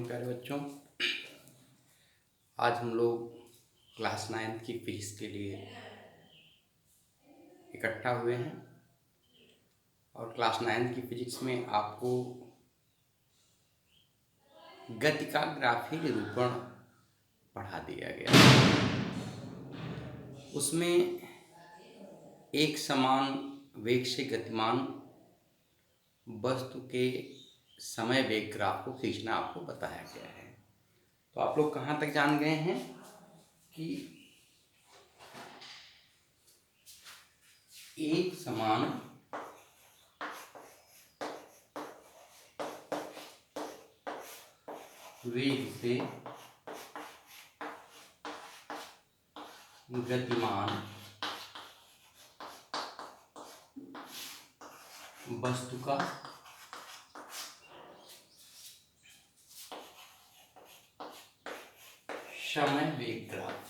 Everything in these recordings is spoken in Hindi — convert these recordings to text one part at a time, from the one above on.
एवं प्यारे बच्चों, आज हम लोग क्लास 9 की फिजिक्स के लिए इकट्ठा हुए हैं और क्लास 9 की फिजिक्स में आपको गति का ग्राफी निरूपण पढ़ा दिया गया। उसमें एक समान वेग से गतिमान वस्तु के समय वेग ग्राफ को खींचना आपको बताया गया है। तो आप लोग कहाँ तक जान गए हैं कि एक समान वेग से गतिमान वस्तु का समय वेग ग्राफ,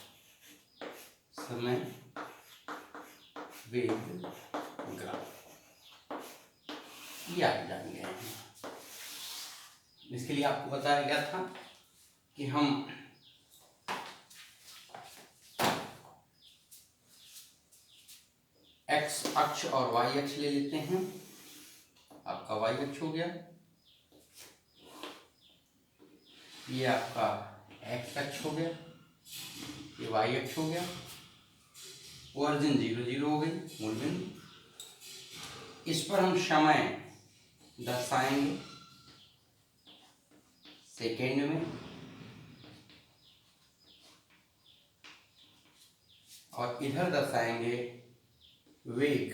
समय वेग ग्राफ ये आप जान गए हैं। इसके लिए आपको बताया गया था कि हम एक्स अक्ष और वाई अक्ष ले लेते हैं। आपका वाई अक्ष हो गया, ये आपका एक्स अक्ष हो गया, ये वाई अक्ष हो गया। ओरिजिन 0 0 हो गई, मूल बिंदु। इस पर हम समय दर्शाएंगे सेकेंड में और इधर दर्शाएंगे वेग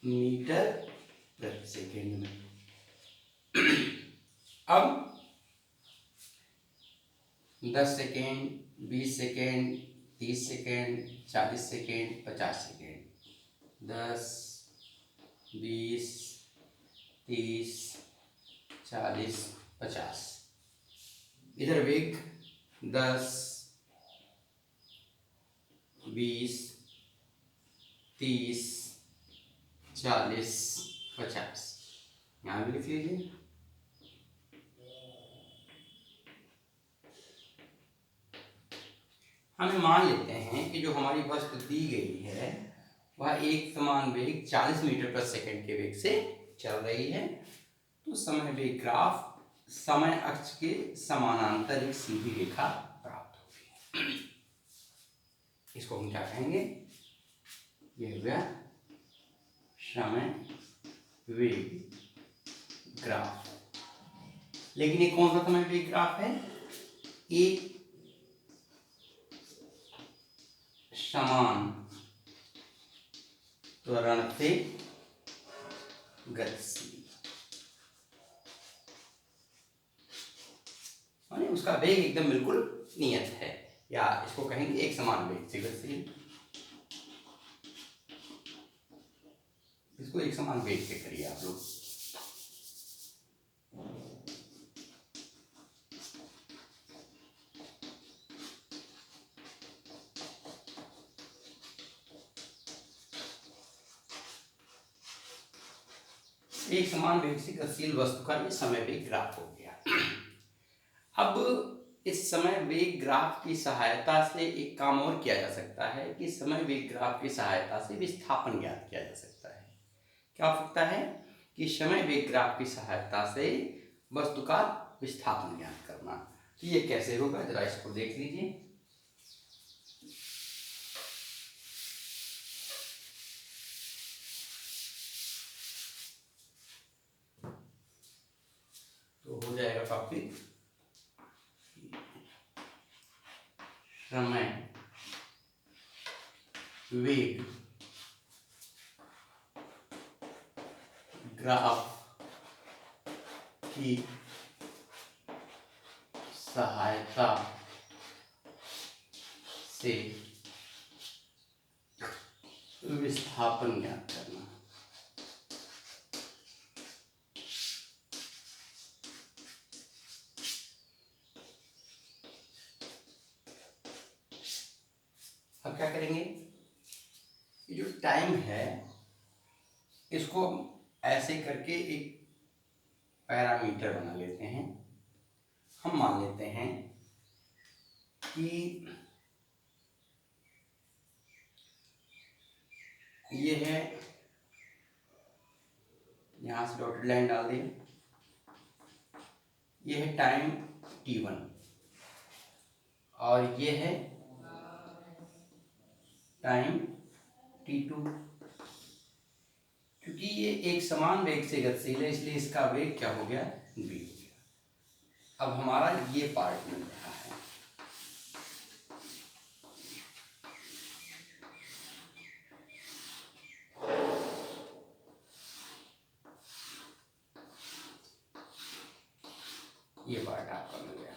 मीटर प्रति सेकेंड में। अब 10 second, 20 second, 30 second, 40 second, 50 second, 10, 20, 30, 40, 50। इधर वेग 10, 20, 30, 40, 50 यहाँ भी लिख लीजिए। हमें मान लेते हैं कि जो हमारी वस्तु दी गई है वह एक समान वेग 40 मीटर प्रति सेकंड के वेग से चल रही है। तो समय वेग ग्राफ समय अक्ष के समानांतर एक सीधी रेखा प्राप्त होगी। इसको हम क्या कहेंगे? यह हुआ समय वेग ग्राफ। लेकिन ये कौन सा समय वेग ग्राफ है? एक समान त्वरण से गतिशील, माने उसका वेग एकदम बिल्कुल नियत है, या इसको कहेंगे एक समान वेग से गतिशील। इसको एक समान वेग से करिए आप लोग। एक समान वेग से गतिशील वस्तु का ये समय वेग ग्राफ हो गया। अब इस समय वेग ग्राफ की सहायता से एक काम और किया जा सकता है कि समय वेग ग्राफ की सहायता से विस्थापन ज्ञात किया जा सकता है। क्या हो सकता है कि समय वेग ग्राफ की सहायता से वस्तु का विस्थापन ज्ञात करना। तो ये कैसे होगा, जरा इसको देख लीजिए। तो हो जाएगा टॉपिक समय वेग ग्राफ की सहायता से विस्थापन ज्ञात करना। अब क्या करेंगे, ये जो टाइम है इसको ऐसे करके एक पैरामीटर बना लेते हैं। हम मान लेते हैं कि ये है, यहाँ से डॉटेड लाइन डाल दें, ये है टाइम t1 और ये है टाइम t2। क्योंकि ये एक समान वेग से गतिशील है इसलिए इसका वेग क्या हो गया, v हो गया। अब हमारा ये पार्ट मिल रहा है। ये पार्ट आपका मिल गया।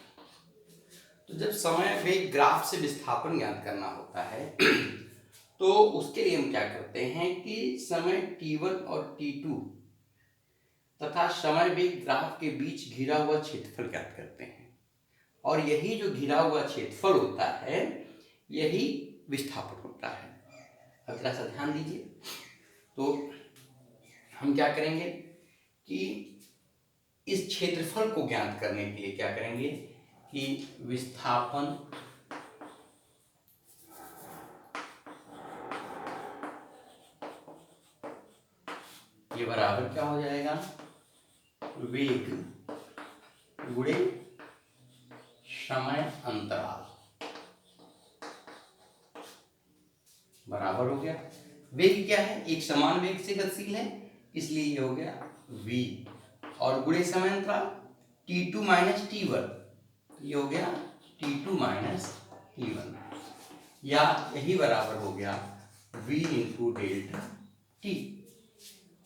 तो जब समय वेग ग्राफ से विस्थापन ज्ञात करना होता है तो उसके लिए हम क्या करते हैं कि समय t1 और t2 तथा समय वेग ग्राफ के बीच घिरा हुआ क्षेत्रफल ज्ञात करते हैं, और यही जो घिरा हुआ क्षेत्रफल होता है यही विस्थापन होता है। अब जरा सा ध्यान दीजिए। तो हम क्या करेंगे कि इस क्षेत्रफल को ज्ञात करने के लिए क्या करेंगे कि विस्थापन ये बराबर क्या हो जाएगा, वेग गुणे समय अंतराल बराबर हो गया। वेग क्या है, एक समान वेग से गतिशील है इसलिए ये हो गया v, और गुणे समय अंतराल t2 माइनस t1, ये हो गया t2 माइनस t1, या यही बराबर हो गया v इंटू डेल्टा t।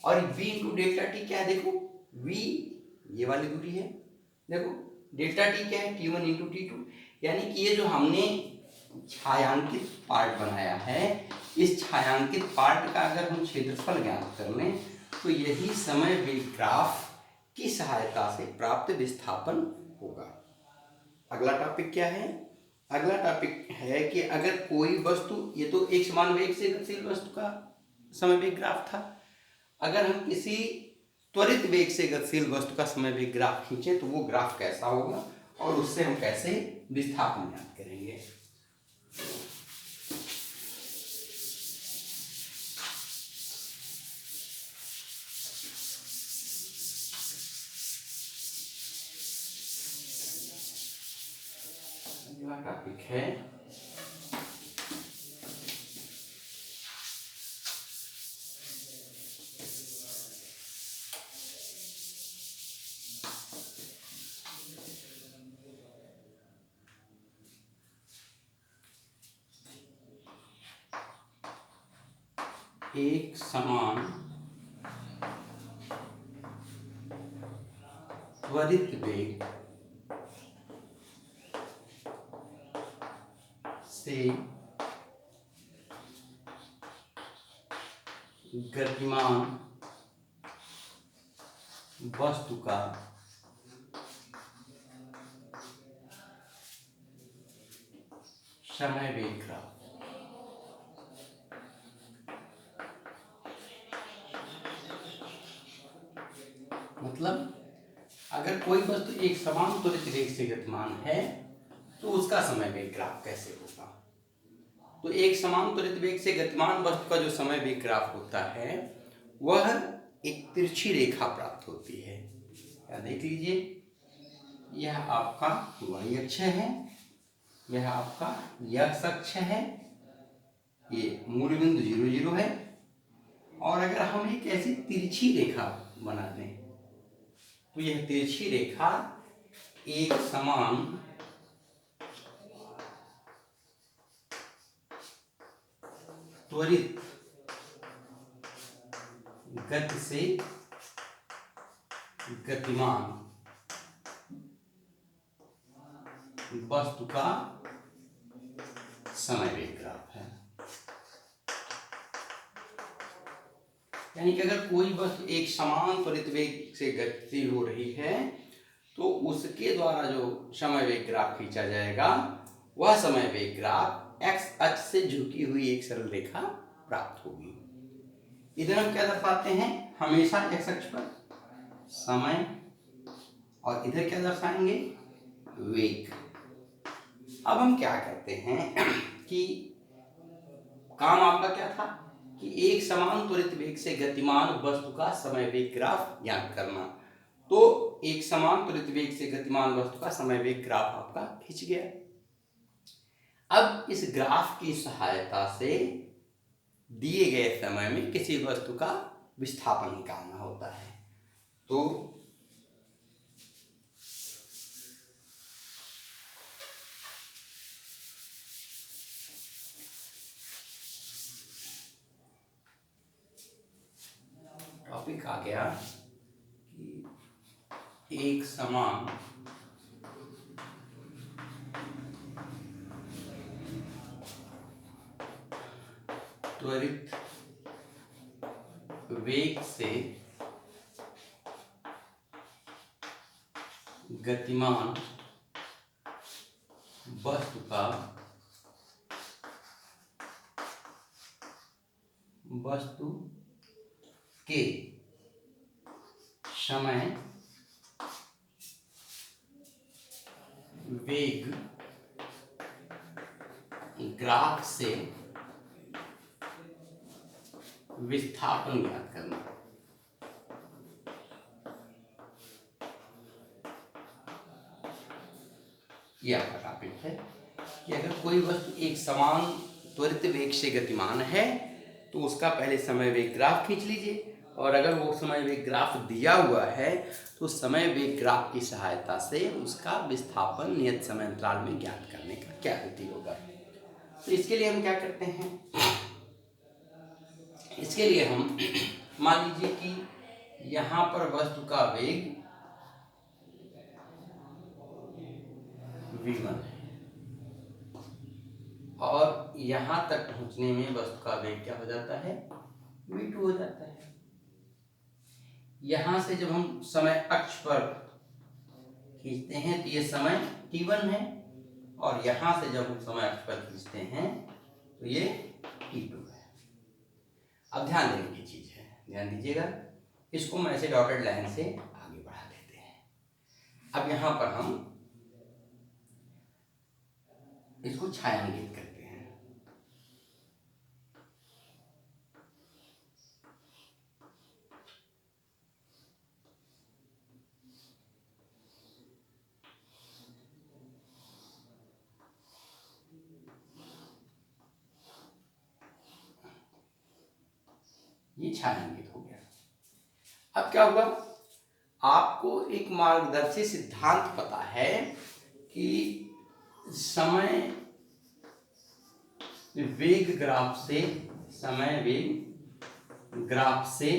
और v इंटू डेल्टा टी क्या है, देखो v ये वाली दूरी है, देखो डेल्टा टी क्या है, t1 इंटू t2, यानी कि ये जो हमने छायांकित पार्ट बनाया है इस छायांकित पार्ट का अगर हम क्षेत्रफल ज्ञात कर लें तो यही समय वेग ग्राफ की सहायता से प्राप्त विस्थापन होगा। अगला टॉपिक क्या है, अगला टॉपिक है कि अगर कोई वस्तु, ये तो एक समान वेग से गतिशील वस्तु का समय वेग ग्राफ था, अगर हम किसी त्वरित वेग से गतिशील वस्तु का समय वेग ग्राफ खींचे तो वो ग्राफ कैसा होगा और उससे हम कैसे विस्थापन ज्ञात करेंगे। अगला टॉपिक है एक समान त्वरित वेग से गतिमान वस्तु का समय वेग ग्राफ। मतलब अगर कोई वस्तु एक समान त्वरित वेग से गतिमान है तो उसका समय वेग ग्राफ कैसे होगा। तो एक समान त्वरित वेग से गतिमान वस्तु का जो समय वेग ग्राफ होता है वह एक तिरछी रेखा प्राप्त होती है। या देख लीजिए, यह आपका y अक्ष है, यह आपका x अक्ष है, ये मूल बिंदु 0 0 है, और अगर हम एक ऐसी तिरछी रेखा बना दें तो यह तिरछी रेखा एक समान त्वरित गति से गतिमान वस्तु का समय वेग ग्राफ है। यानी कि अगर कोई वस्तु एक समान त्वरित वेग से गतिशील हो रही है तो उसके द्वारा जो समय वेग ग्राफ खींचा जाएगा वह समय वेग ग्राफ x अक्ष से झुकी हुई एक सरल रेखा प्राप्त होगी। इधर हम क्या दर्शाते हैं, हमेशा x अक्ष पर समय और इधर क्या दर्शाएंगे, वेग। अब हम क्या करते हैं कि काम आपका क्या था कि एक समान त्वरित वेग से गतिमान वस्तु का समय वेग ग्राफ ज्ञात करना। तो एक समान त्वरित वेग से गतिमान वस्तु का समय वेग ग्राफ आपका खींच गया। अब इस ग्राफ की सहायता से दिए गए समय में किसी वस्तु का विस्थापन निकालना होता है। तो टॉपिक आ गया कि एक समान त्वरित वेग से गतिमान वस्तु के समय वेग ग्राफ से विस्थापन ज्ञात करना। यह आपका टॉपिक है कि अगर कोई वस्तु एक समान त्वरित वेग से गतिमान है तो उसका पहले समय वेग ग्राफ खींच लीजिए, और अगर वो समय वेग ग्राफ दिया हुआ है तो समय वेग ग्राफ की सहायता से उसका विस्थापन नियत समय अंतराल में ज्ञात करने का क्या विधि होगा। तो इसके लिए हम क्या करते हैं, इसके लिए हम मान लीजिए कि यहाँ पर वस्तु का वेग v1 है और यहाँ तक पहुँचने में वस्तु का वेग क्या हो जाता है, v2 हो जाता है। यहाँ से जब हम समय अक्ष पर खींचते हैं तो ये समय t1 है, और यहाँ से जब हम समय अक्ष पर खींचते हैं तो ये t2 है। अब ध्यान देने की चीज है, ध्यान दीजिएगा, इसको मैं ऐसे डॉटेड लाइन से आगे बढ़ा देते हैं। अब यहाँ पर हम इसको छायांकित करते हैं। ये छायांकित हो गया। अब क्या हुआ, आपको एक मार्गदर्शी सिद्धांत पता है कि समय वेग ग्राफ से समय वेग ग्राफ से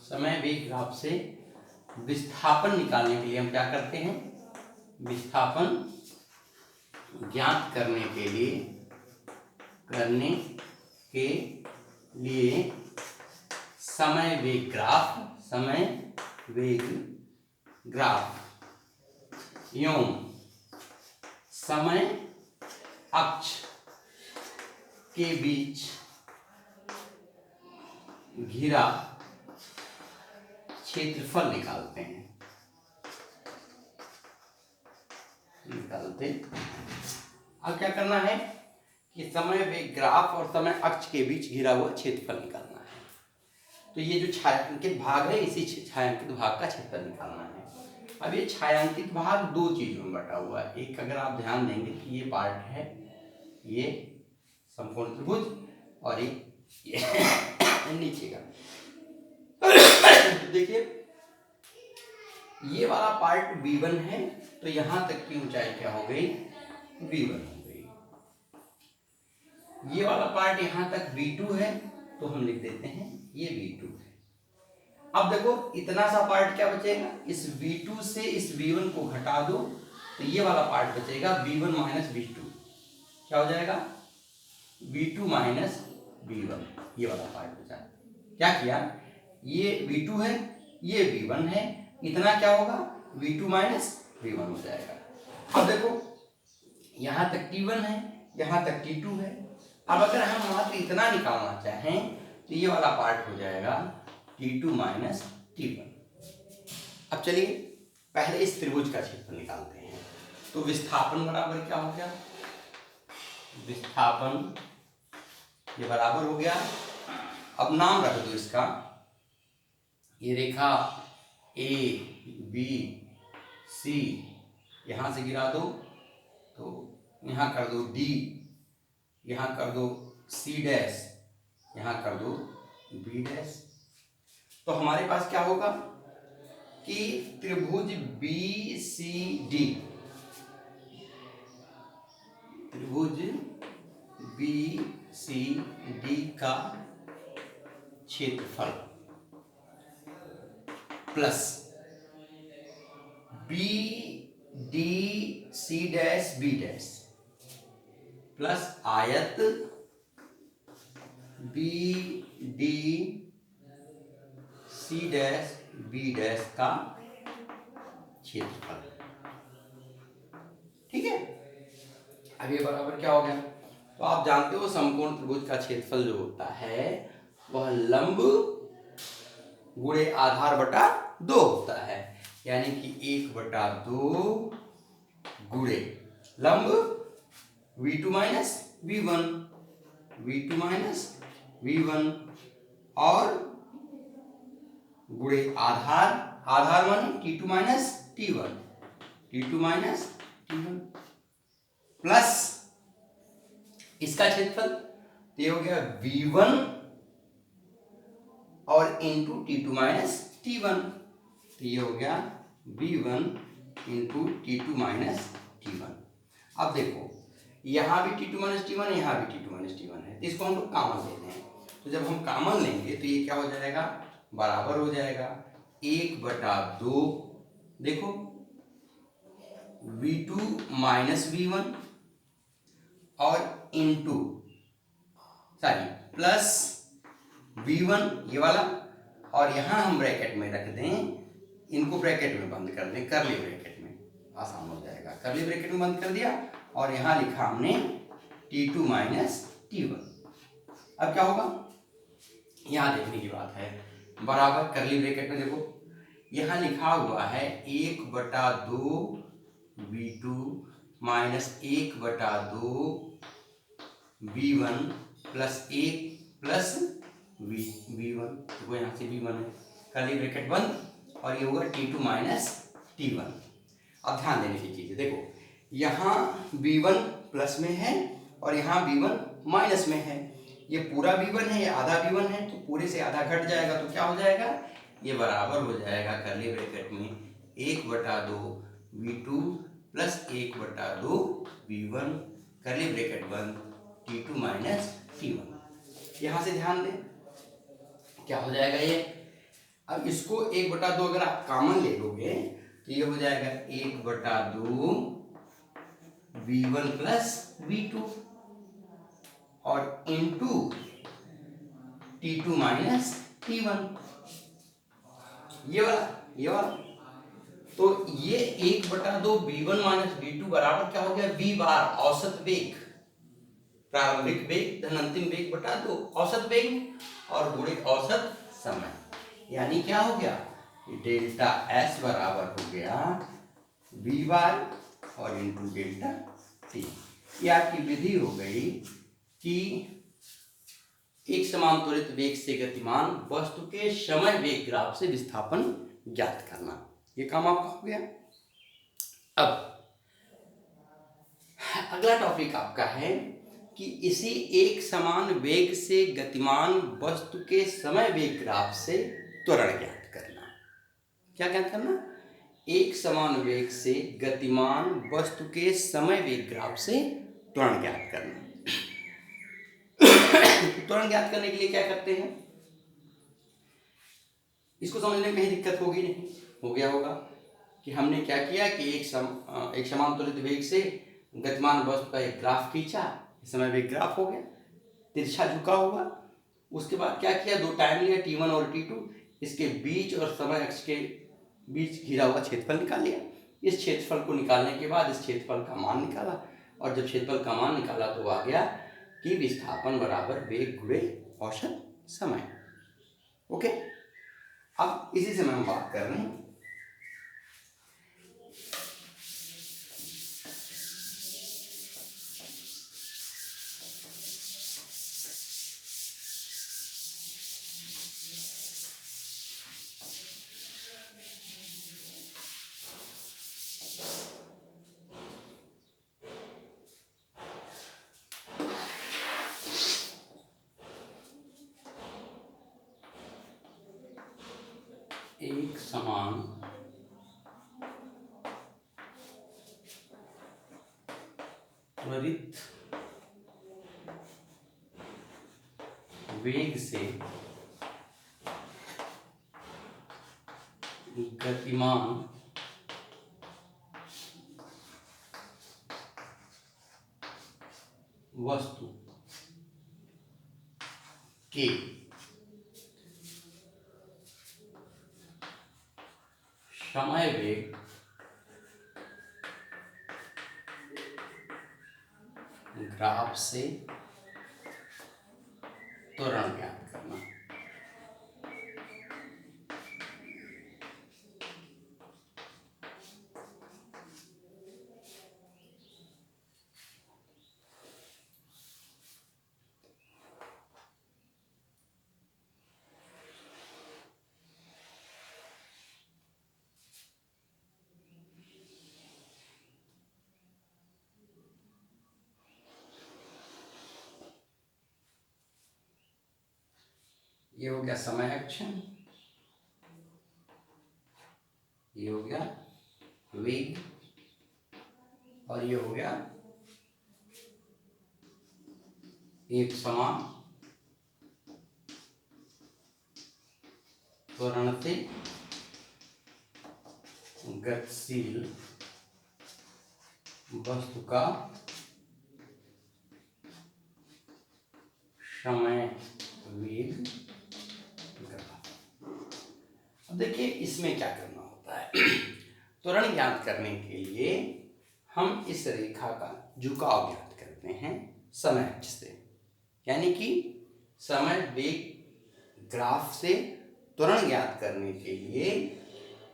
समय वेग ग्राफ से विस्थापन निकालने के लिए हम क्या करते हैं, विस्थापन ज्ञात करने के लिए समय वेग ग्राफ एवं समय अक्ष के बीच घिरा क्षेत्रफल निकालते हैं। अब क्या करना है कि समय वेग ग्राफ और समय अक्ष के बीच घिरा हुआ क्षेत्रफल निकालना है। तो ये जो छायांकित भाग है, इसी छायांकित भाग का क्षेत्रफल निकालना है। अब ये छायांकित भाग दो चीजों में बटा हुआ है। एक, अगर आप ध्यान देंगे कि ये पार्ट है, ये समकोण त्रिभुज, और ये नीचे का देखिए, ये वाला पार्ट v1 है, तो यहां तक की ऊंचाई क्या हो गई, v1 हो गई। ये वाला पार्ट यहां तक v2 है, तो हम लिख देते हैं ये v2 है। अब देखो, इतना सा पार्ट क्या बचेगा, इस v2 से इस v1 को घटा दो तो ये वाला पार्ट बचेगा v1 माइनस v2। क्या हो जाएगा, v2 माइनस v1, ये वाला पार्ट बचा। क्या किया, ये v2 है, ये v1 है, इतना क्या होगा, v2 माइनस v1 हो जाएगा। अब देखो, यहां तक t1 है, यहां तक t2 है। अब अगर हम मात्र इतना निकालना चाहें तो ये वाला पार्ट हो जाएगा t2 माइनस t1। अब चलिए पहले इस त्रिभुज का क्षेत्रफल निकालते हैं। तो विस्थापन बराबर क्या हो गया, विस्थापन ये बराबर हो गया, अब नाम रख दो इसका, ये रेखा ए बी सी यहां से गिरा दो, तो यहां कर दो डी, यहां कर दो सी डैश, यहां कर दो बी डैश। तो हमारे पास क्या होगा कि त्रिभुज बी सी डी, त्रिभुज बी सी डी का क्षेत्रफल plus B D C dash B dash plus आयत B D C dash B dash का क्षेत्रफल। ठीक है, अब ये बराबर क्या हो गया, तो आप जानते हो समकोण त्रिभुज का क्षेत्रफल जो होता है वह लंब गुणे आधार बटा 2 होता है, यानी कि 1/2 गुणे लंब v2 minus v1, v2 minus v1 और गुणे आधार, आधार माने t2 minus t1, t2 minus t1 plus इसका क्षेत्रफल, तो ये हो गया v1 और इंटू t2 माइनस t1, तो ये हो गया v1 into t2 minus t1। अब देखो यहाँ भी t2 माइनस t1 यहाँ भी t2 माइनस t1 है, तो इसको हम लोग कॉमन लेते हैं। तो जब हम कॉमन लेंगे तो ये क्या हो जाएगा, बराबर हो जाएगा 1/2, देखो v2 माइनस v1 और इंटू सॉरी प्लस v1 ये वाला, और यहां हम ब्रैकेट में रख दें, इनको ब्रैकेट में बंद कर दें, करली ब्रैकेट में, आसान हो जाएगा, करली ब्रैकेट में बंद कर दिया और यहां लिखा हमने t2 माइनस t1। अब क्या होगा, यहां देखने की बात है, बराबर करली ब्रैकेट में देखो यहां लिखा हुआ है 1/2 v2 minus 1/2 v1 plus 1 plus v1, वो यहाँ से v1 है, कर्ली ब्रैकेट बंद और ये होगा t2 माइनस t1। अब ध्यान देने की चीज़ है, देखो यहाँ v1 प्लस में है और यहाँ v1 माइनस में है, ये पूरा v1 है, ये आधा v1 है, तो पूरे से आधा घट जाएगा, तो क्या हो जाएगा, ये बराबर हो जाएगा कर्ली ब्रैकेट में 1/2 v2 plus 1/2 v1 curly bracket बंद t2 माइनस t1। यहाँ से ध्यान दें क्या हो जाएगा ये, अब इसको 1/2 अगर आप कॉमन ले लोगे तो ये हो जाएगा 1/2 v1 प्लस v2 और इंटू t2 माइनस t1, ये वाला, तो ये 1/2 v1 माइनस v2 बराबर क्या हो गया, v बार औसत वेग, प्रारंभिक वेग धन अंतिम वेग बटा 2 औसत वेग और गुणे औसत समय, यानी क्या हो गया, डेल्टा s बराबर हो गया v बार और इंटू डेल्टा t। ये आपकी विधि हो गई कि एक समान त्वरित वेग से गतिमान वस्तु के समय वेग ग्राफ से विस्थापन ज्ञात करना, ये काम आपका हो गया। अब अगला टॉपिक आपका है कि इसी एक समान वेग से गतिमान वस्तु के समय वेग ग्राफ से त्वरण ज्ञात करना। क्या ज्ञात करना, एक समान वेग से गतिमान वस्तु के समय वेग ग्राफ से त्वरण ज्ञात करना। त्वरण ज्ञात करने के लिए क्या करते हैं, इसको समझने में कहीं दिक्कत होगी नहीं, हो गया होगा कि हमने क्या किया कि एक समान त्वरित वेग से गतिमान वस्तु का एक ग्राफ खींचा, समय वेग ग्राफ हो गया, तिरछा झुका होगा। उसके बाद क्या किया, दो टाइम लिया t1 और t2, इसके बीच और समय अक्ष के बीच घिरा हुआ क्षेत्रफल निकाल लिया। इस क्षेत्रफल को निकालने के बाद इस क्षेत्रफल का मान निकाला, और जब क्षेत्रफल का मान निकाला तो आ गया कि विस्थापन बराबर वेग गुणे औसत समय। ओके, अब इसी से हम बात कर रहे हैं त्वरित वेग से गतिमान वस्तु के समय वेग ग्राफ से त्वरण ज्ञात करना। ये हो गया समय अक्ष, ये हो गया वेग, और ये हो गया एक समान त्वरण से गतिशील वस्तु का समय वेग ग्राफ। अब देखिए इसमें क्या करना होता है। त्वरण ज्ञात करने के लिए हम इस रेखा का झुकाव ज्ञात करते हैं समय अक्ष से, यानी कि समय वेग ग्राफ से त्वरण ज्ञात करने के लिए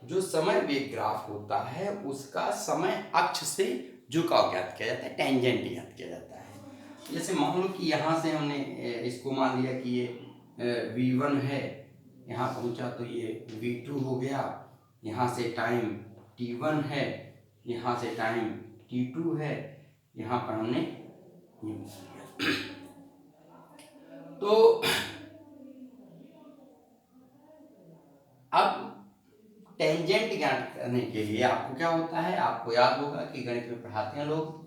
जो समय वेग ग्राफ होता है उसका समय अक्ष से झुकाव ज्ञात किया जाता है, टेंजेंट ज्ञात किया जाता है। जैसे मान लो कि यहाँ से हमने इसको मान लिया कि ये v1 है, यहाँ पहुँचा तो ये v2 हो गया, यहाँ से टाइम t1 है, यहाँ से टाइम t2 है, यहाँ पर हमने ये लिया। तो अब टेंजेंट ज्ञात करने के लिए आपको क्या होता है, आपको याद होगा कि गणित में पढ़ाते हैं लोग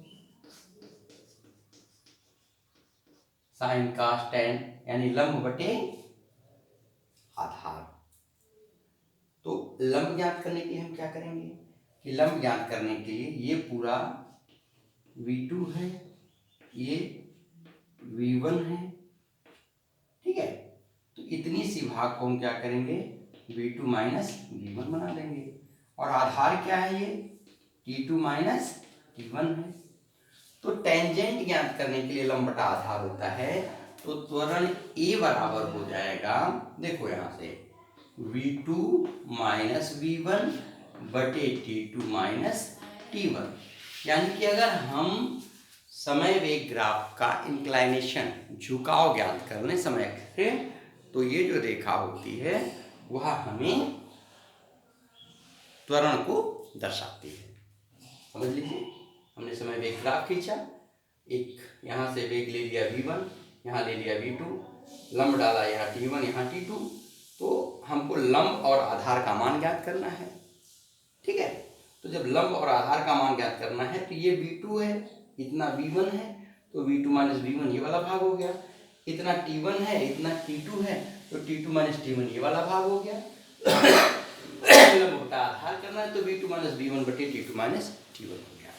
साइन कास टेन, यानी लंब बटे आधार। तो लंब ज्ञात करने के लिए हम क्या करेंगे कि लंब ज्ञात करने के लिए ये पूरा v2 है, ये v1 है, ठीक है। तो इतनी सी भाग को हम क्या करेंगे v2 माइनस v1 बना देंगे, और आधार क्या है ये t2 माइनस t1 है। तो टेंजेंट ज्ञात करने के लिए लंब बटा आधार होता है, तो त्वरण A बराबर हो जाएगा, देखो यहाँ से v2 माइनस v1 बटे t2 माइनस t1। यानी कि अगर हम समय वेग ग्राफ का इंक्लाइनेशन झुकाव ज्ञात कर लें समय से, तो ये जो रेखा होती है वह हमें त्वरण को दर्शाती है। समझ लीजिए, हमने समय वेग ग्राफ खींचा, एक यहाँ से वेग ले लिया v1, यहाँ ले लिया v2, लंब डाला यहाँ t1 यहाँ t2, तो हमको लंब और आधार का मान ज्ञात करना है, ठीक है। तो जब लंब और आधार का मान ज्ञात करना है तो ये v2 है, इतना v1 है, तो v2 माइनस v1 ये वाला भाग हो गया, इतना t1 है, इतना t2 है, तो t2 माइनस t1 ये वाला भाग हो गया। लंब बटा आधार करना है तो v2 माइनस v1 बटे t2 माइनस t1 हो गया।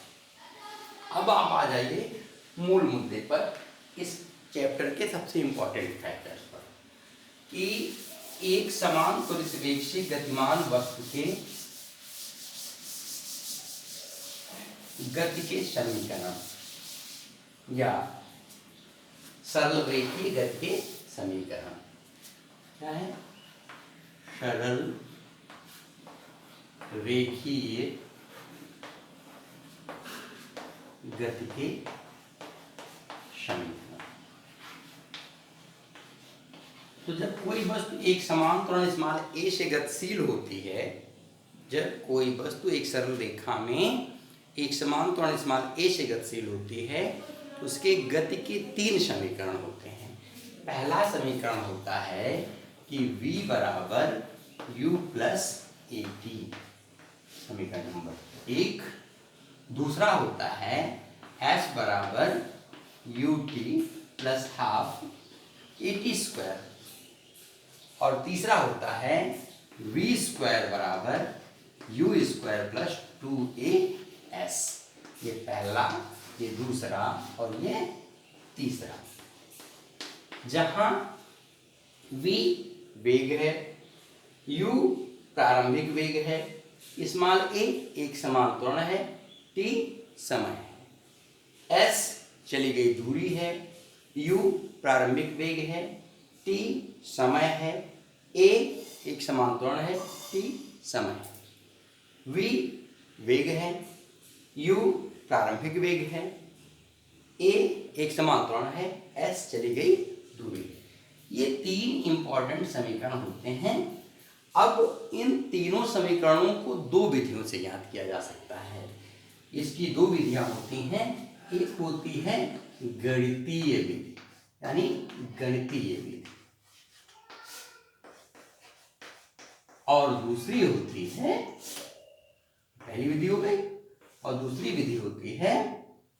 अब आप आ जाइए मूल मुद्दे पर, इस चैप्टर के सबसे इंपॉर्टेंट फैक्टर्स पर, कि एक समान त्वरित वेग से गतिमान वस्तु के गति के समीकरण या सरल रेखीय गति के समीकरण क्या है, सरल रेखीय गति के समीकरण। तो जब कोई वस्तु एक समान त्वरण स्मॉल a से गतिशील होती है, जब कोई वस्तु एक सरल रेखा में एक समान त्वरण स्मॉल a से गतिशील होती है तो उसके गति के 3 समीकरण होते हैं। पहला समीकरण होता है कि v बराबर u प्लस at, समीकरण नंबर 1। दूसरा होता है एस बराबर U T plus half A T square, और तीसरा होता है वी स्क्वायर बराबर यू स्क्वायर प्लस 2as। ये पहला, ये दूसरा और ये तीसरा। जहां v वेग है, u प्रारंभिक वेग है, स्मॉल a एक समान त्वरण है, t समय है, s चली गई दूरी है, u प्रारंभिक वेग है, t समय है, a एक समान त्वरण है, t समय है, v वेग है, u प्रारंभिक वेग है, a एक समान त्वरण है, s चली गई दूरी है। ये तीन इंपॉर्टेंट समीकरण होते हैं। अब इन तीनों समीकरणों को दो विधियों से ज्ञात किया जा सकता है। इसकी दो विधियां होती हैं, एक होती है गणितीय विधि, यानी गणितीय विधि, और दूसरी होती है, पहली विधि हो गई, और दूसरी विधि होती है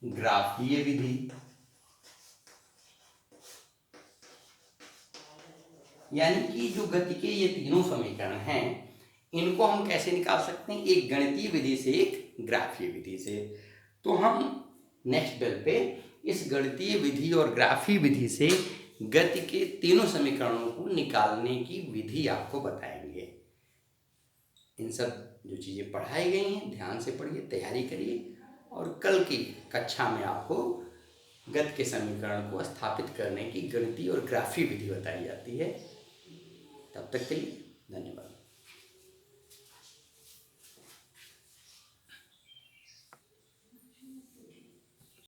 ग्राफीय विधि। यानी कि जो गति के ये तीनों समीकरण हैं, इनको हम कैसे निकाल सकते हैं, एक गणितीय विधि से, एक ग्राफीय विधि से। तो हम नेक्स्ट बेल पे इस गणितीय विधि और ग्राफीय विधि से गति के तीनों समीकरणों को निकालने की विधि आपको बताएंगे। इन सब जो चीज़ें पढ़ाई गई हैं ध्यान से पढ़िए, तैयारी करिए, और कल की कक्षा में आपको गति के समीकरण को स्थापित करने की गणितीय और ग्राफीय विधि बताई जाती है। तब तक के लिए धन्यवाद।